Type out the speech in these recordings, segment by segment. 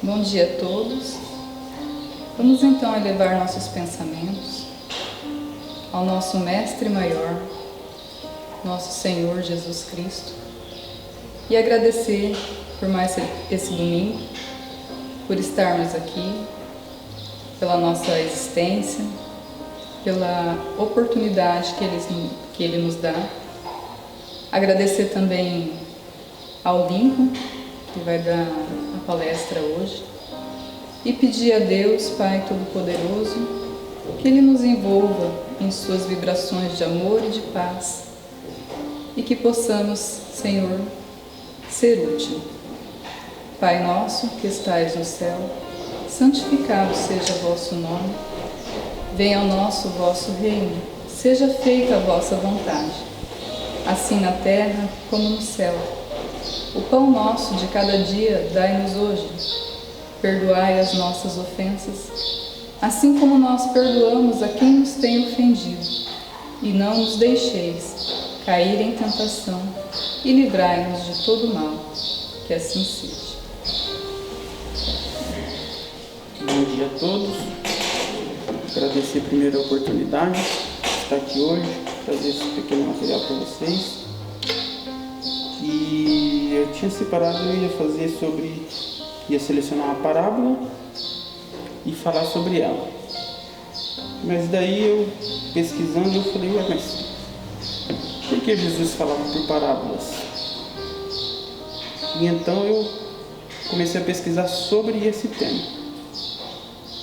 Bom dia a todos. Vamos então elevar nossos pensamentos ao nosso Mestre Maior, nosso Senhor Jesus Cristo, e agradecer por mais esse domingo, por estarmos aqui, pela nossa existência, pela oportunidade que Ele nos dá. Agradecer também ao Lincoln, que vai dar a palestra hoje, e pedir a Deus, Pai Todo-Poderoso, que Ele nos envolva em suas vibrações de amor e de paz, e que possamos, Senhor, ser útil. Pai nosso, que estais no céu, santificado seja o vosso nome, venha ao nosso vosso reino, seja feita a vossa vontade, assim na terra como no céu. O pão nosso de cada dia dai-nos hoje. Perdoai as nossas ofensas, assim como nós perdoamos a quem nos tem ofendido. E não nos deixeis cair em tentação, e livrai-nos de todo mal. Que assim seja. Bom dia a todos. Agradecer primeiro a oportunidade de estar aqui hoje, trazer esse pequeno material para vocês. E eu tinha separado, eu ia selecionar uma parábola e falar sobre ela. Mas daí eu, pesquisando, eu falei, mas por que Jesus falava por parábolas? E então eu comecei a pesquisar sobre esse tema.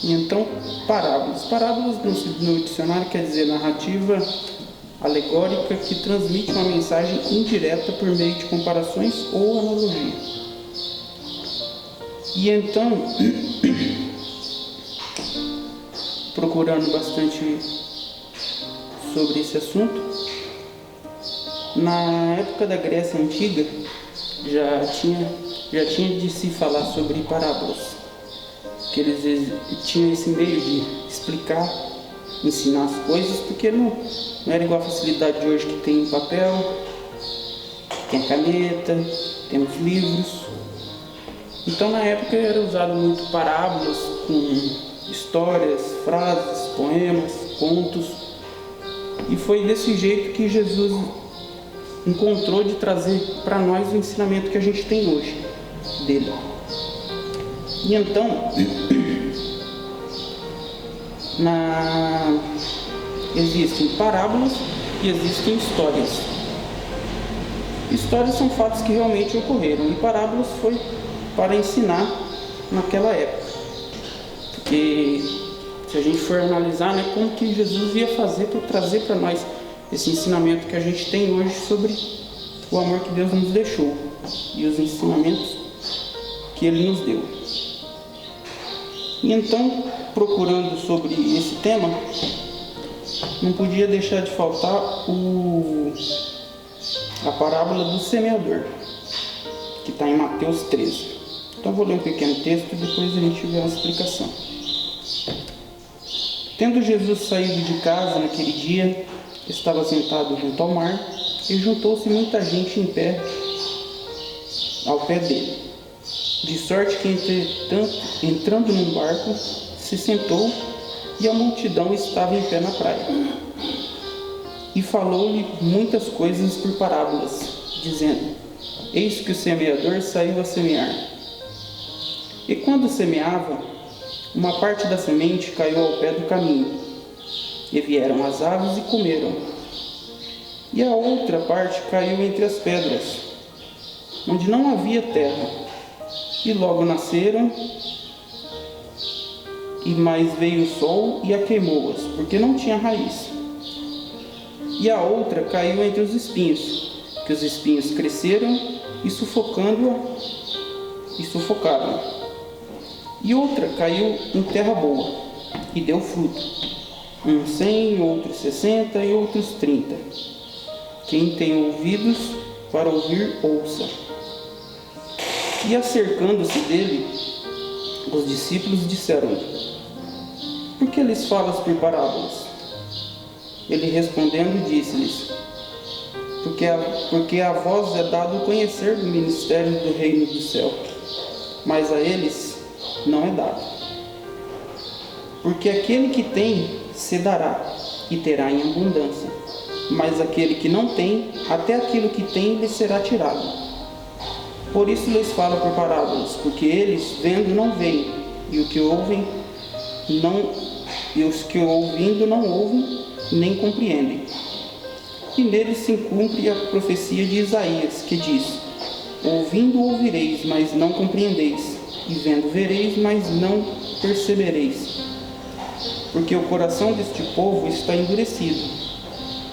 E então, parábolas. Parábolas no dicionário quer dizer narrativa alegórica que transmite uma mensagem indireta por meio de comparações ou analogia. E então, procurando bastante sobre esse assunto, na época da Grécia Antiga já tinha de se falar sobre parábolas, que eles tinham esse meio de explicar, ensinar as coisas, porque não era igual a facilidade de hoje que tem papel, tem a caneta, temos livros. Então na época era usado muito parábolas com histórias, frases, poemas, contos, e foi desse jeito que Jesus encontrou de trazer para nós o ensinamento que a gente tem hoje dele. E então existem parábolas e existem histórias. Histórias são fatos que realmente ocorreram, e parábolas foi para ensinar naquela época. Porque se a gente for analisar, como que Jesus ia fazer para trazer para nós esse ensinamento que a gente tem hoje sobre o amor que Deus nos deixou e os ensinamentos que Ele nos deu. E então, procurando sobre esse tema, não podia deixar de faltar a parábola do semeador, que está em Mateus 13. Então vou ler um pequeno texto e depois a gente vê uma explicação. Tendo Jesus saído de casa naquele dia, estava sentado junto ao mar, e juntou-se muita gente em pé ao pé dele. De sorte que, entretanto, entrando num barco, se sentou, e a multidão estava em pé na praia. E falou-lhe muitas coisas por parábolas, dizendo: Eis que o semeador saiu a semear. E quando semeava, uma parte da semente caiu ao pé do caminho, e vieram as aves e comeram. E a outra parte caiu entre as pedras, onde não havia terra, e logo nasceram, e mais veio o sol e a queimou-as, porque não tinha raiz. E a outra caiu entre os espinhos, que os espinhos cresceram e sufocaram. E outra caiu em terra boa, e deu fruto, 100, outros 60 e outros 30. Quem tem ouvidos para ouvir, ouça. E acercando-se dele, os discípulos disseram: Por que lhes falas por parábolas? Ele respondendo disse-lhes: Porque a vós é dado conhecer do ministério do reino do céu, mas a eles não é dado. Porque aquele que tem, se dará, e terá em abundância. Mas aquele que não tem, até aquilo que tem lhe será tirado. Por isso lhes falo por parábolas, porque eles, vendo, não veem, e os que ouvindo não ouvem, nem compreendem. E neles se cumpre a profecia de Isaías, que diz: ouvindo ouvireis, mas não compreendeis, e vendo vereis, mas não percebereis. Porque o coração deste povo está endurecido,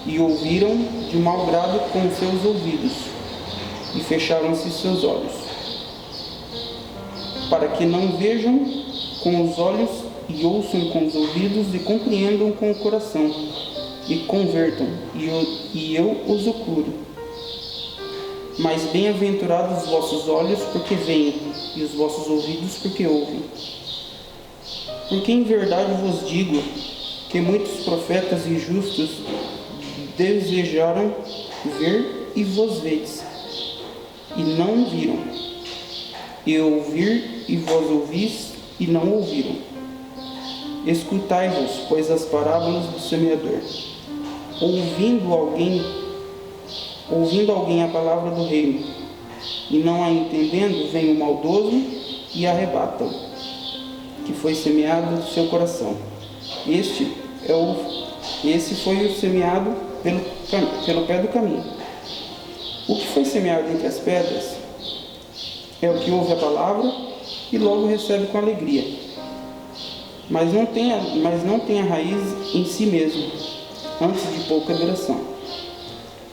e ouviram de mau grado com os seus ouvidos, e fecharam-se seus olhos, para que não vejam com os olhos, e ouçam com os ouvidos, e compreendam com o coração, e convertam, e eu os curo. Mas bem-aventurados os vossos olhos, porque veem, e os vossos ouvidos, porque ouvem. Porque em verdade vos digo que muitos profetas e justos desejaram ver e vos vedes, e não viram, e ouvir e vós ouvis e não ouviram. Escutai-vos, pois, as parábolas do semeador. Ouvindo alguém a palavra do reino, e não a entendendo, vem o maldoso e arrebata o que foi semeado no seu coração. Esse foi o semeado pelo pé do caminho. O que foi semeado entre as pedras é o que ouve a palavra e logo recebe com alegria, mas não tem a raiz em si mesmo, antes de pouca duração.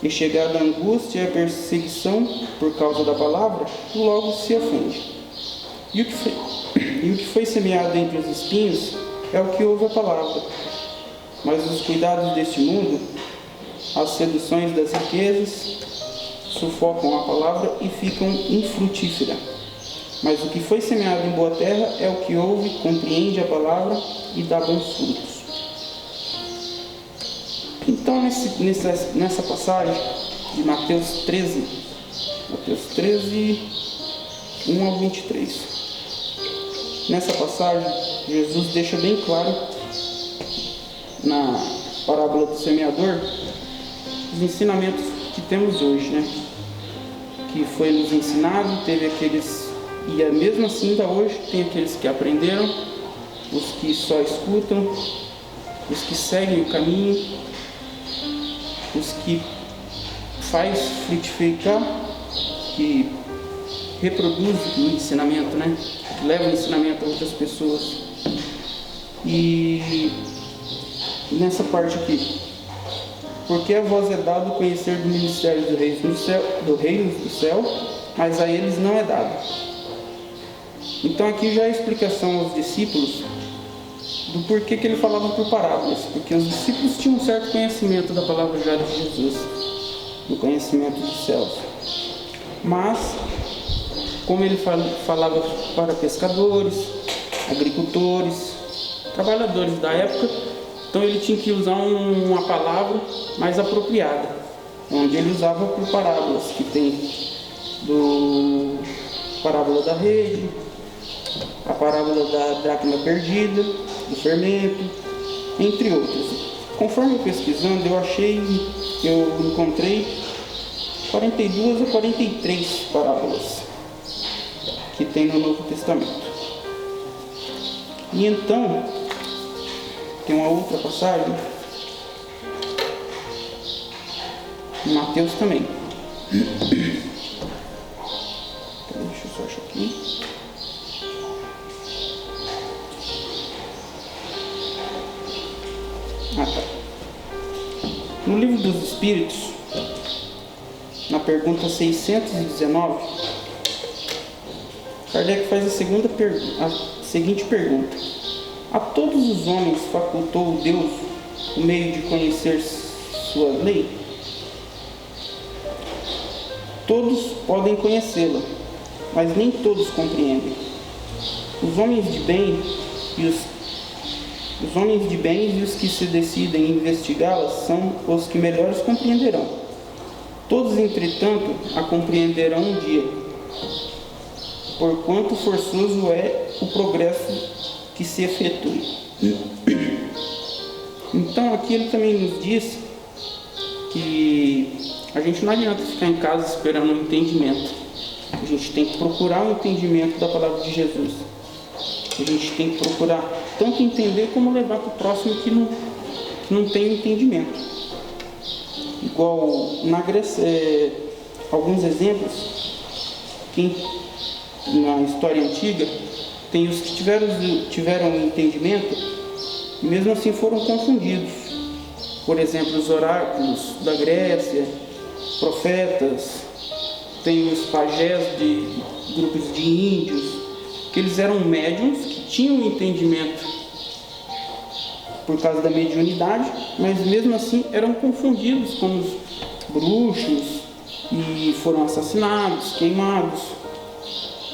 E chegada a angústia e a perseguição por causa da palavra, logo se ofende. E o que foi semeado entre os espinhos é o que ouve a palavra, mas os cuidados deste mundo, as seduções das riquezas, sufocam a palavra e ficam infrutífera. Mas o que foi semeado em boa terra é o que ouve, compreende a palavra e dá bons frutos. Então, nessa passagem de Mateus 13, 1 ao 23, nessa passagem, Jesus deixa bem claro, na parábola do semeador, os ensinamentos que temos hoje, né? Que foi nos ensinado, teve aqueles, e mesmo assim ainda hoje, tem aqueles que aprenderam, os que só escutam, os que seguem o caminho, os que faz frutificar, que reproduz o ensinamento, né? Que leva o ensinamento a outras pessoas. E nessa parte aqui, porque a vós é dado conhecer do ministério do reino do céu, mas a eles não é dado. Então aqui já é a explicação aos discípulos do porquê que ele falava por parábolas, porque os discípulos tinham um certo conhecimento da palavra já de Jesus, do conhecimento dos céus. Mas, como ele falava para pescadores, agricultores, trabalhadores da época, então ele tinha que usar uma palavra mais apropriada, onde ele usava por parábolas, que tem parábola da rede, a parábola da dracma perdida, do fermento, entre outros. Conforme pesquisando, eu encontrei 42 ou 43 parábolas que tem no Novo Testamento. E então, tem uma outra passagem, em Mateus também. Deixa eu só achar aqui. No Livro dos Espíritos, na pergunta 619, Kardec faz a seguinte pergunta: a todos os homens facultou Deus o meio de conhecer sua lei? Todos podem conhecê-la, mas nem todos compreendem. Os homens de bem e os que se decidem a investigá-las são os que melhores compreenderão. Todos, entretanto, a compreenderão um dia. porquanto forçoso é o progresso que se efetue. Então aqui ele também nos diz que a gente não adianta ficar em casa esperando um entendimento. A gente tem que procurar o entendimento da palavra de Jesus. A gente tem que procurar tanto entender como levar para o próximo que não tem entendimento. Igual na Grécia, alguns exemplos, na história antiga, tem os que tiveram entendimento e mesmo assim foram confundidos. Por exemplo, os oráculos da Grécia, profetas, tem os pajés de grupos de índios, que eles eram médiuns que tinham entendimento por causa da mediunidade, mas mesmo assim eram confundidos com os bruxos e foram assassinados, queimados,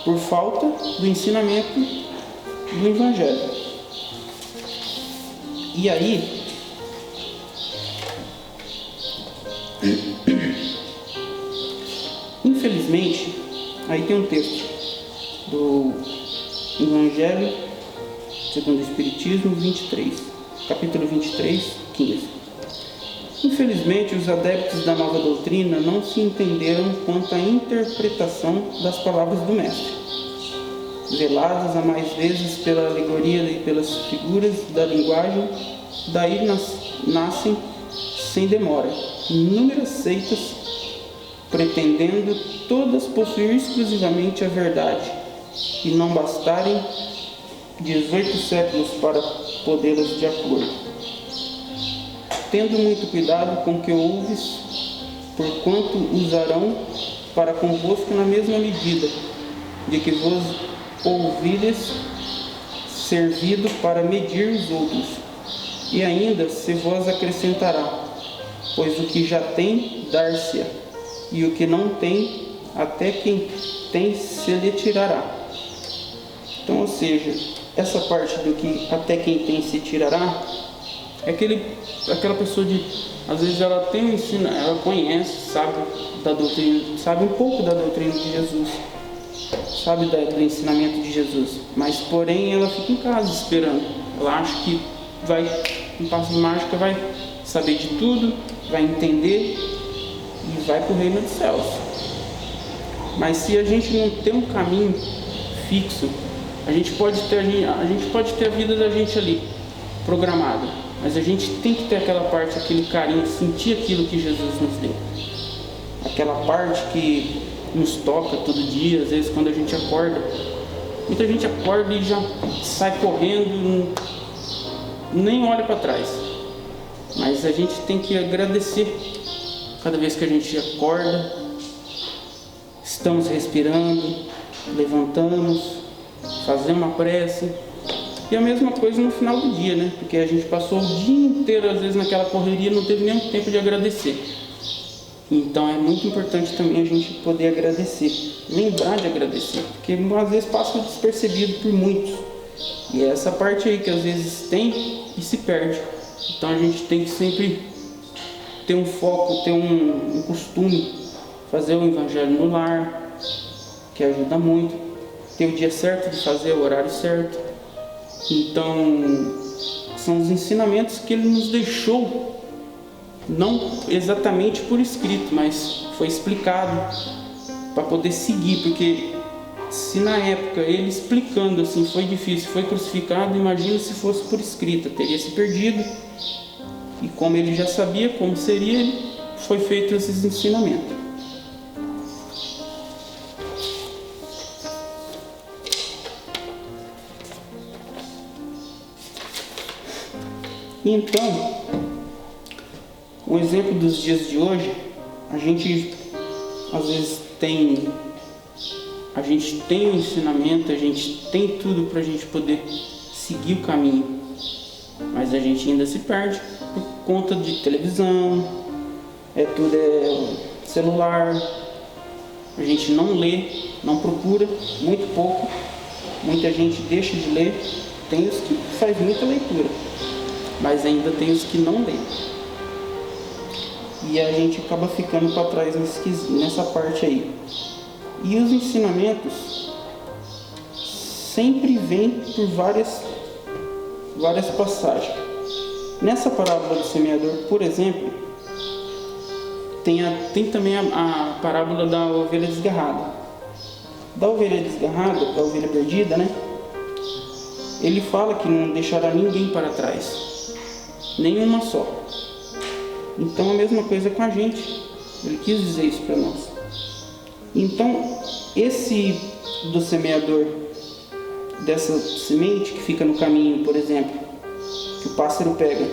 por falta do ensinamento do Evangelho. E aí, infelizmente, aí tem um texto do Evangelho segundo o Espiritismo 23, capítulo 23, 15. Infelizmente, os adeptos da nova doutrina não se entenderam quanto à interpretação das palavras do Mestre, veladas a mais vezes pela alegoria e pelas figuras da linguagem. Daí nascem sem demora inúmeras seitas, pretendendo todas possuir exclusivamente a verdade, e não bastarem 18 séculos para podê-las de acordo. Tendo muito cuidado com o que ouves, porquanto usarão para convosco na mesma medida de que vos ouvides servido para medir os outros, e ainda se vos acrescentará, pois o que já tem, dar-se-á, e o que não tem, até quem tem se lhe tirará. Então, ou seja, essa parte do que até quem tem se tirará, é aquela pessoa de, às vezes ela tem um ensino, ela conhece, sabe da doutrina, sabe um pouco da doutrina de Jesus, sabe do ensinamento de Jesus, mas porém ela fica em casa esperando. Ela acha que vai, um passo de mágica, vai saber de tudo, vai entender e vai para o reino dos céus. Mas se a gente não tem um caminho fixo, a gente pode ter a vida da gente ali programada, mas a gente tem que ter aquela parte, aquele carinho, sentir aquilo que Jesus nos deu, aquela parte que nos toca todo dia. Às vezes quando a gente acorda, muita gente acorda e já sai correndo, nem olha para trás, mas a gente tem que agradecer cada vez que a gente acorda, estamos respirando, levantamos, fazemos uma prece. E a mesma coisa no final do dia, né? Porque a gente passou o dia inteiro, às vezes, naquela correria, não teve nem tempo de agradecer. Então é muito importante também a gente poder agradecer, lembrar de agradecer, porque às vezes passa despercebido por muitos. E é essa parte aí que às vezes tem e se perde. Então a gente tem que sempre ter um foco, ter um costume, fazer o Evangelho no lar, que ajuda muito, ter o dia certo de fazer, o horário certo. Então, são os ensinamentos que ele nos deixou, não exatamente por escrito, mas foi explicado para poder seguir, porque se na época ele explicando assim foi difícil, foi crucificado, imagina se fosse por escrito, teria se perdido. E como ele já sabia como seria, foi feito esses ensinamentos. Então, um exemplo dos dias de hoje, a gente às vezes tem o ensinamento, a gente tem tudo para a gente poder seguir o caminho, mas a gente ainda se perde por conta de televisão, tudo é celular, a gente não lê, não procura, muito pouco, muita gente deixa de ler, tem os que faz muita leitura, mas ainda tem os que não lêem. E a gente acaba ficando para trás nessa parte aí. E os ensinamentos sempre vem por várias passagens. Nessa parábola do semeador, por exemplo, tem também a parábola da ovelha desgarrada. Da ovelha desgarrada, da ovelha perdida, né? Ele fala que não deixará ninguém para trás, nenhuma só. Então a mesma coisa com a gente. Ele quis dizer isso para nós. Então, esse do semeador, dessa semente que fica no caminho, por exemplo, que o pássaro pega,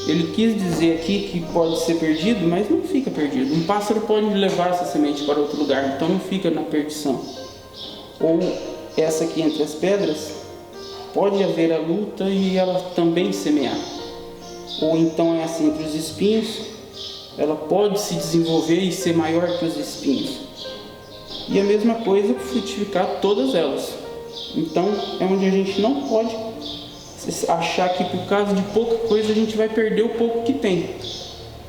ele quis dizer aqui que pode ser perdido, mas não fica perdido. Um pássaro pode levar essa semente para outro lugar, então não fica na perdição. Ou essa aqui entre as pedras, pode haver a luta e ela também semear. Ou então essa entre os espinhos, ela pode se desenvolver e ser maior que os espinhos. E a mesma coisa frutificar todas elas. Então é onde a gente não pode achar que por causa de pouca coisa a gente vai perder o pouco que tem,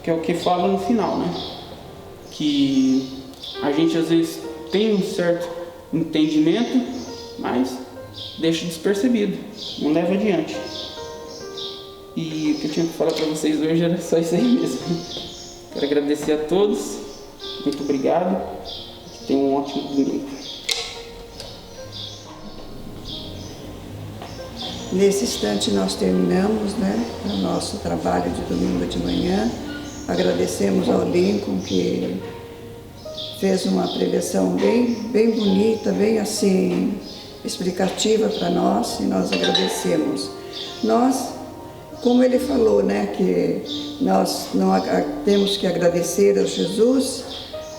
que é o que fala no final, né? Que a gente às vezes tem um certo entendimento, mas deixa despercebido, não leva adiante. E o que eu tinha que falar para vocês hoje era só isso aí mesmo. Quero agradecer a todos, muito obrigado, tenham um ótimo domingo. Nesse instante nós terminamos, o nosso trabalho de domingo de manhã. Agradecemos ao Lincoln, que fez uma pregação bem bonita, bem assim, explicativa para nós, e nós agradecemos. Nós, como ele falou, que nós não temos que agradecer a Jesus,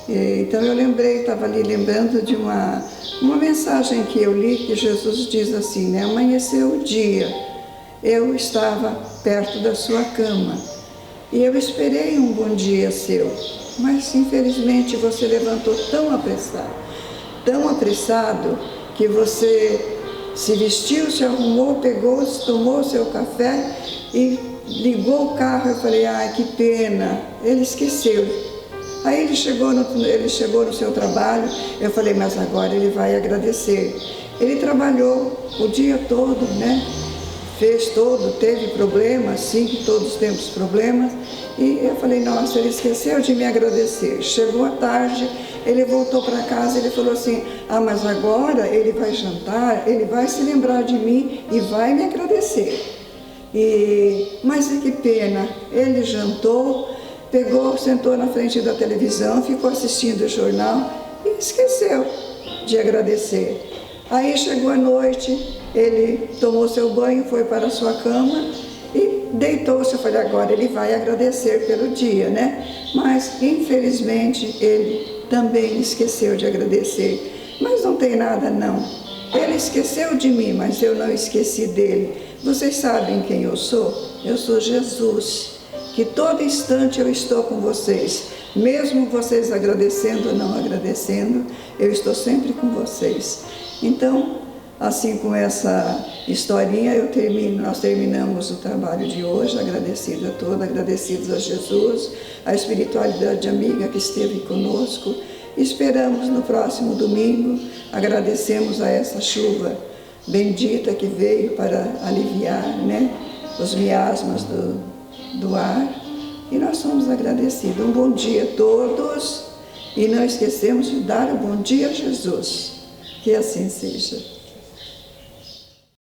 então eu estava ali lembrando de uma mensagem que eu li, que Jesus diz assim, amanheceu o dia, eu estava perto da sua cama, e eu esperei um bom dia seu, mas infelizmente você levantou tão apressado, que você se vestiu, se arrumou, pegou, tomou seu café e ligou o carro. Eu falei, ai, que pena, ele esqueceu. Aí ele chegou no seu trabalho, eu falei, mas agora ele vai agradecer. Ele trabalhou o dia todo, teve problemas, sim, que todos temos problemas, e eu falei, nossa, ele esqueceu de me agradecer. Chegou à tarde, ele voltou para casa, ele falou assim, mas agora ele vai jantar, ele vai se lembrar de mim e vai me agradecer. Mas que pena, ele jantou, sentou na frente da televisão, ficou assistindo o jornal e esqueceu de agradecer. Aí chegou a noite, ele tomou seu banho, foi para a sua cama e deitou-se. Eu falei, agora ele vai agradecer pelo dia, Mas, infelizmente, ele também esqueceu de agradecer. Mas não tem nada, não. Ele esqueceu de mim, mas eu não esqueci dele. Vocês sabem quem eu sou? Eu sou Jesus, que todo instante eu estou com vocês. Mesmo vocês agradecendo ou não agradecendo, eu estou sempre com vocês. Então, assim, com essa historinha, nós terminamos o trabalho de hoje, agradecidos a Jesus, a espiritualidade amiga que esteve conosco. Esperamos no próximo domingo, agradecemos a essa chuva bendita que veio para aliviar, os miasmas do ar, e nós somos agradecidos. Um bom dia a todos, e não esquecemos de dar um bom dia a Jesus. Que assim seja.